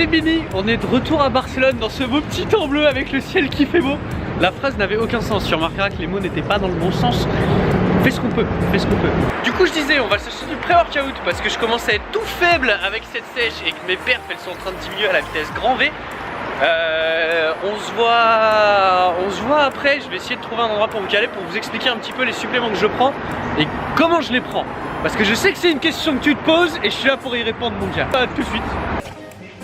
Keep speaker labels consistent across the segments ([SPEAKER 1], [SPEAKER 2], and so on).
[SPEAKER 1] Bini, on est de retour à Barcelone dans ce beau petit temps bleu avec le ciel qui fait beau. La phrase n'avait aucun sens, tu remarqueras que les mots n'étaient pas dans le bon sens. Fais ce qu'on peut, fais ce qu'on peut. Du coup je disais, on va chercher du pré-workout parce que je commence à être tout faible avec cette sèche et que mes perfs elles sont en train de diminuer à la vitesse grand V. On se voit après, je vais essayer de trouver un endroit pour me caler pour vous expliquer un petit peu les suppléments que je prends et comment je les prends. Parce que je sais que c'est une question que tu te poses et je suis là pour y répondre mon gars. À tout de suite.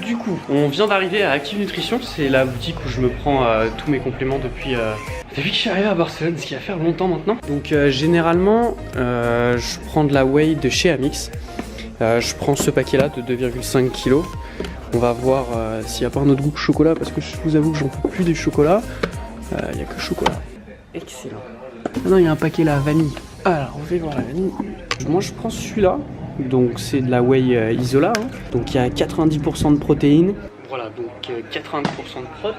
[SPEAKER 1] Du coup, on vient d'arriver à Active Nutrition, c'est la boutique où je me prends tous mes compléments depuis que je suis arrivé à Barcelone, ce qui va faire longtemps maintenant. Donc généralement, je prends de la whey de chez Amix. Je prends ce paquet là de 2,5 kg. On va voir s'il n'y a pas un autre goût que chocolat, parce que je vous avoue que j'en peux plus des chocolats. Il n'y a que chocolat. Excellent. Ah non, il y a un paquet là, vanille. Alors, on va voir la vanille. Moi, je prends celui-là. Donc, c'est de la whey Isola. Hein. Donc, il y a 90% de protéines. Voilà, donc 90% de prot.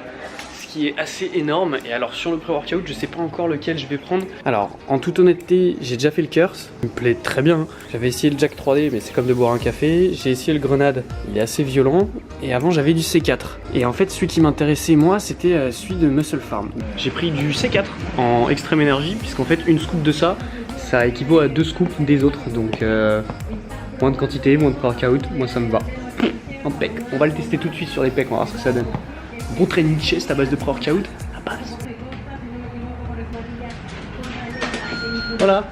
[SPEAKER 1] Ce qui est assez énorme. Et alors, sur le pré-workout, je sais pas encore lequel je vais prendre. Alors, en toute honnêteté, j'ai déjà fait le Curse. Il me plaît très bien. J'avais essayé le Jack 3D, mais c'est comme de boire un café. J'ai essayé le Grenade. Il est assez violent. Et avant, j'avais du C4. Et en fait, celui qui m'intéressait, moi, c'était celui de Muscle Farm. J'ai pris du C4 en extrême énergie, puisqu'en fait, une scoop de ça, ça équivaut à 2 scoops des autres. Donc, moins de quantité, moins de pré-workout. Moi, ça me va. En pec. On va le tester tout de suite sur les pecs. On va voir ce que ça donne. Bon training chest à base de pré-workout, la base. Voilà.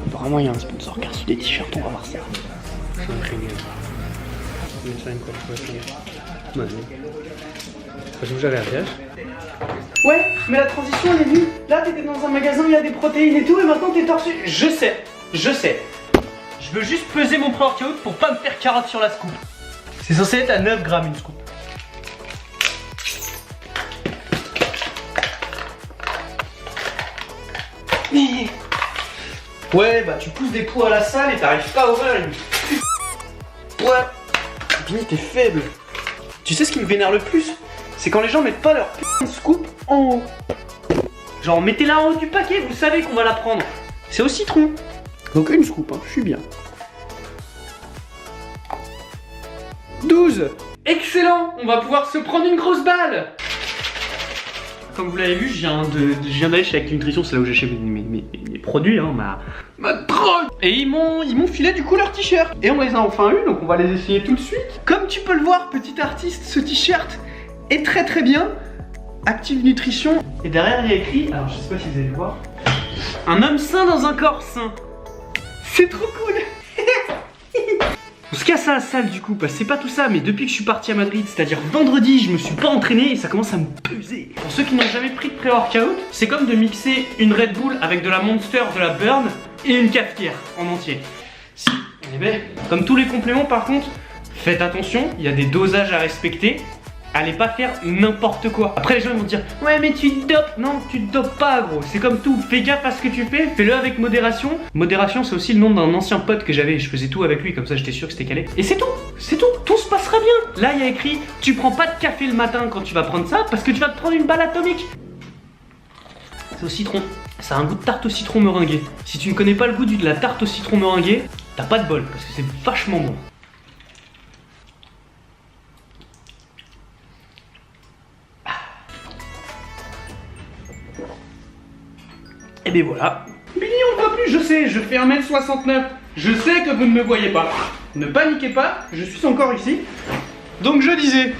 [SPEAKER 1] Vraiment il y a un sponsor car sur des t-shirts on va voir ça. Ouais, mais la transition elle est nulle. Là t'étais dans un magasin, il y a des protéines et tout, et maintenant t'es torché. Je sais. Je veux juste peser mon pré-workout pour pas me faire carotte sur la scoop. C'est censé être à 9 grammes une scoop. Ouais, bah tu pousses des poids à la salle et t'arrives pas à ouvrir une... Ouais. Vini, t'es faible. Tu sais ce qui me vénère le plus? C'est quand les gens mettent pas leur putain de scoop en haut. Genre mettez-la en haut du paquet, vous savez qu'on va la prendre. C'est au citron. Donc une scoop, hein, je suis bien. 12. Excellent. On va pouvoir se prendre une grosse balle. Comme vous l'avez vu, je viens d'aller chez Active Nutrition, c'est là où j'achète mes produits, hein, ma drogue. Et ils m'ont filé du coup leur t-shirt. Et on les a enfin eu, donc on va les essayer tout de suite. Comme tu peux le voir, petit artiste, ce t-shirt est très très bien. Active Nutrition. Et derrière il y a écrit, alors je sais pas si vous allez le voir, un homme sain dans un corps sain. C'est trop cool. On se casse à la salle du coup, parce que c'est pas tout ça, mais depuis que je suis parti à Madrid, c'est-à-dire vendredi, je me suis pas entraîné et ça commence à me peser. Pour ceux qui n'ont jamais pris de pré-workout, c'est comme de mixer une Red Bull avec de la Monster, de la Burn et une cafetière en entier. Si, on est bête. Comme tous les compléments par contre, faites attention, il y a des dosages à respecter. Allez pas faire n'importe quoi. Après les gens vont te dire ouais mais tu te dopes. Non, tu te dopes pas gros. C'est comme tout, fais gaffe à ce que tu fais, fais-le avec modération. Modération c'est aussi le nom d'un ancien pote que j'avais. Je faisais tout avec lui, comme ça j'étais sûr que c'était calé. Et c'est tout, tout se passera bien. Là il y a écrit tu prends pas de café le matin quand tu vas prendre ça parce que tu vas te prendre une balle atomique. C'est au citron. Ça a un goût de tarte au citron meringuée. Si tu ne connais pas le goût de la tarte au citron meringuée, t'as pas de bol parce que c'est vachement bon. Et bien voilà. Billy on ne voit plus, je sais, je fais 1m69. Je sais que vous ne me voyez pas. Ne paniquez pas, je suis encore ici. Donc je disais,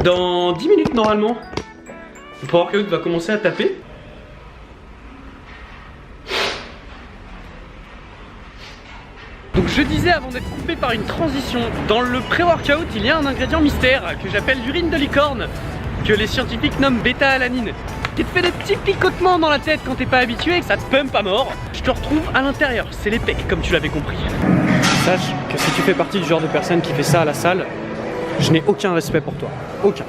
[SPEAKER 1] dans 10 minutes normalement, le pré-workout va commencer à taper. Donc je disais avant d'être coupé par une transition, dans le pré-workout il y a un ingrédient mystère que j'appelle l'urine de licorne, que les scientifiques nomment bêta-alanine, qui te fait des petits picotements dans la tête quand t'es pas habitué et que ça te pump à mort. Je te retrouve à l'intérieur, c'est les pecs comme tu l'avais compris. Sache que si tu fais partie du genre de personne qui fait ça à la salle, je n'ai aucun respect pour toi, aucun.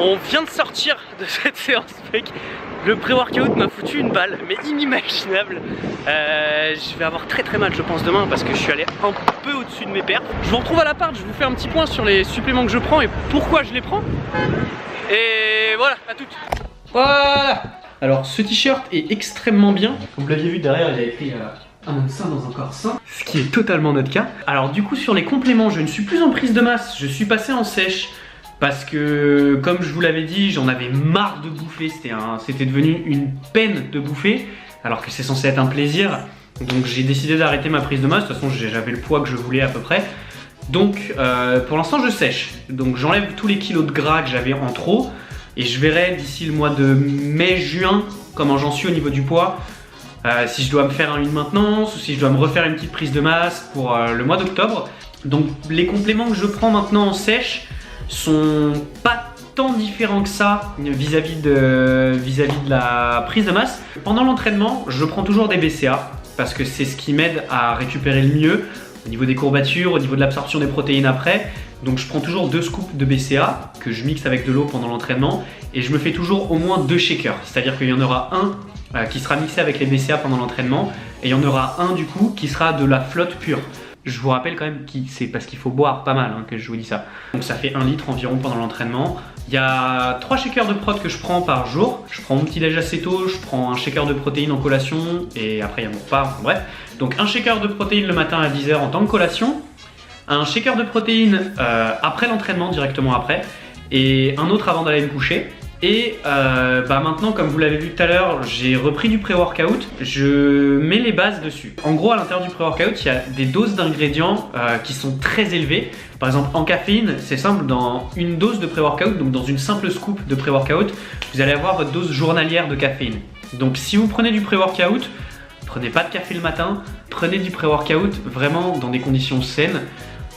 [SPEAKER 1] On vient de sortir de cette séance mec. Le pré-workout m'a foutu une balle, mais inimaginable. Je vais avoir très mal je pense demain parce que je suis allé un peu au-dessus de mes perfs. Je vous retrouve à l'appart, je vous fais un petit point sur les suppléments que je prends et pourquoi je les prends. Et voilà, à toutes. Voilà. Alors ce t-shirt est extrêmement bien. Comme vous l'aviez vu derrière, il a écrit un homme sain dans un corps sain, ce qui est totalement notre cas. Alors du coup sur les compléments, je ne suis plus en prise de masse, je suis passé en sèche. Parce que, comme je vous l'avais dit, j'en avais marre de bouffer. C'était devenu une peine de bouffer, alors que c'est censé être un plaisir. Donc j'ai décidé d'arrêter ma prise de masse. De toute façon, j'avais le poids que je voulais à peu près. Donc pour l'instant, je sèche. Donc j'enlève tous les kilos de gras que j'avais en trop. Et je verrai d'ici le mois de mai-juin comment j'en suis au niveau du poids. Si je dois me faire une maintenance ou si je dois me refaire une petite prise de masse pour le mois d'octobre. Donc les compléments que je prends maintenant en sèche sont pas tant différents que ça vis-à-vis de la prise de masse. Pendant l'entraînement, je prends toujours des BCA parce que c'est ce qui m'aide à récupérer le mieux au niveau des courbatures, au niveau de l'absorption des protéines après. Donc je prends toujours 2 scoops de BCA que je mixe avec de l'eau pendant l'entraînement et je me fais toujours au moins 2 shakers. C'est-à-dire qu'il y en aura un qui sera mixé avec les BCA pendant l'entraînement et il y en aura un du coup qui sera de la flotte pure. Je vous rappelle quand même que c'est parce qu'il faut boire pas mal que je vous dis ça. Donc ça fait 1 litre environ pendant l'entraînement. Il y a 3 shakers de prot que je prends par jour. Je prends mon petit déj acéto, je prends un shaker de protéines en collation et après il y a mon repas, bref. Donc un shaker de protéines le matin à 10 h en tant que collation, un shaker de protéines après l'entraînement, directement après, et un autre avant d'aller me coucher. Et maintenant, comme vous l'avez vu tout à l'heure, j'ai repris du pré-workout. Je mets les bases dessus. En gros, à l'intérieur du pré-workout, il y a des doses d'ingrédients qui sont très élevées. Par exemple, en caféine, c'est simple, dans une dose de pré-workout, donc dans une simple scoop de pré-workout, vous allez avoir votre dose journalière de caféine. Donc si vous prenez du pré-workout, prenez pas de café le matin, prenez du pré-workout vraiment dans des conditions saines.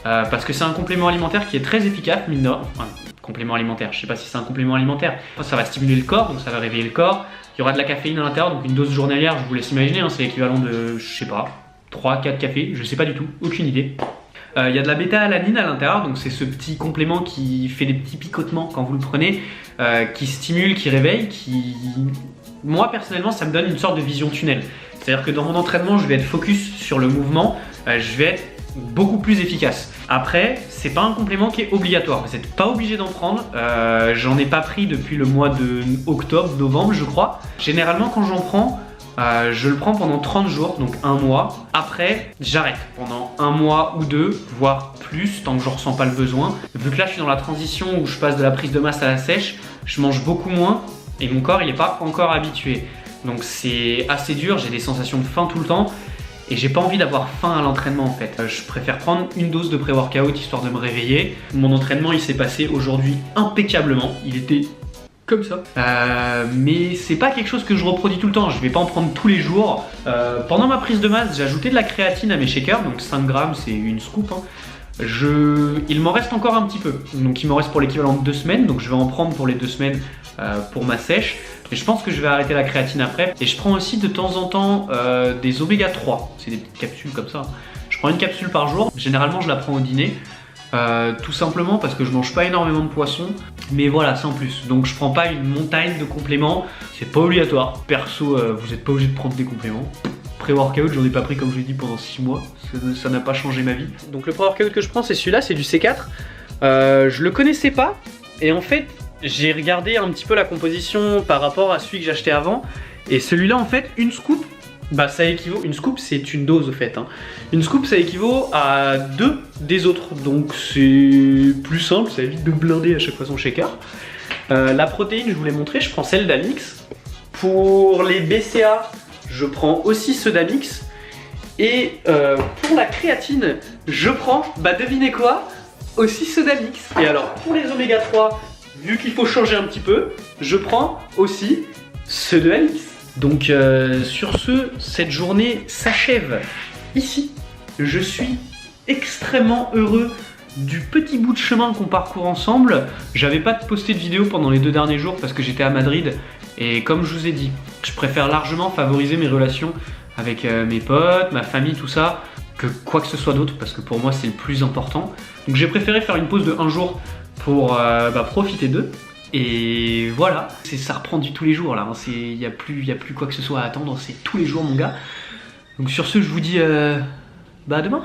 [SPEAKER 1] Parce que c'est un complément alimentaire qui est très efficace, mine de rien. Enfin, complément alimentaire, je sais pas si c'est un complément alimentaire. Ça va stimuler le corps, donc ça va réveiller le corps. Il y aura de la caféine à l'intérieur, donc une dose journalière, je vous laisse imaginer, c'est l'équivalent de, je sais pas, 3-4 cafés, je sais pas du tout, aucune idée. Il y a de la bêta-alanine à l'intérieur, donc c'est ce petit complément qui fait des petits picotements quand vous le prenez, qui stimule, qui réveille, qui... Moi personnellement, ça me donne une sorte de vision tunnel. C'est-à-dire que dans mon entraînement, je vais être focus sur le mouvement, je vais être beaucoup plus efficace. Après, c'est pas un complément qui est obligatoire, vous n'êtes pas obligé d'en prendre. J'en ai pas pris depuis le mois de octobre, novembre je crois. Généralement quand j'en prends, je le prends pendant 30 jours, donc 1 mois. Après, j'arrête pendant 1 mois ou 2, voire plus, tant que je ressens pas le besoin. Vu que là je suis dans la transition où je passe de la prise de masse à la sèche, je mange beaucoup moins et mon corps il est pas encore habitué. Donc c'est assez dur, j'ai des sensations de faim tout le temps. Et j'ai pas envie d'avoir faim à l'entraînement en fait. Je préfère prendre une dose de pré-workout histoire de me réveiller. Mon entraînement il s'est passé aujourd'hui impeccablement. Il était comme ça. Mais c'est pas quelque chose que je reproduis tout le temps. Je vais pas en prendre tous les jours. Pendant ma prise de masse, j'ai ajouté de la créatine à mes shakers. Donc 5 grammes, c'est une scoop. Il m'en reste encore un petit peu. Donc il m'en reste pour l'équivalent de 2 semaines. Donc je vais en prendre pour les 2 semaines pour ma sèche. Et je pense que je vais arrêter la créatine après. Et je prends aussi de temps en temps des oméga 3. C'est des petites capsules comme ça. Je prends une capsule par jour. Généralement, je la prends au dîner. Tout simplement parce que je mange pas énormément de poisson. Mais voilà, sans plus. Donc je prends pas une montagne de compléments. C'est pas obligatoire. Perso, vous n'êtes pas obligé de prendre des compléments. Pré-workout, j'en ai pas pris comme je l'ai dit pendant 6 mois. Ça n'a pas changé ma vie. Donc le pré-workout que je prends, c'est celui-là, c'est du C4. Je le connaissais pas. Et en fait, j'ai regardé un petit peu la composition par rapport à celui que j'achetais avant. Et celui-là, en fait, une scoop, ça équivaut. Une scoop, c'est une dose, au fait. Une scoop, ça équivaut à 2 des autres. Donc, c'est plus simple, ça évite de blinder à chaque fois son shaker. La protéine, je vous l'ai montré, je prends celle d'Amix. Pour les BCA, je prends aussi ceux d'Amix. Et pour la créatine, je prends, devinez quoi, aussi ceux d'Amix. Et alors, pour les oméga 3, vu qu'il faut changer un petit peu, je prends aussi ceux de Alix. Donc sur ce, cette journée s'achève ici. Je suis extrêmement heureux du petit bout de chemin qu'on parcourt ensemble. J'avais pas posté de vidéo pendant les 2 derniers jours parce que j'étais à Madrid. Et comme je vous ai dit, je préfère largement favoriser mes relations avec mes potes, ma famille, tout ça, que quoi que ce soit d'autre, parce que pour moi c'est le plus important. Donc j'ai préféré faire une pause de 1 jour pour profiter d'eux. Et voilà, ça reprend du tous les jours là, il n'y a plus quoi que ce soit à attendre, c'est tous les jours mon gars. Donc sur ce je vous dis bah à demain.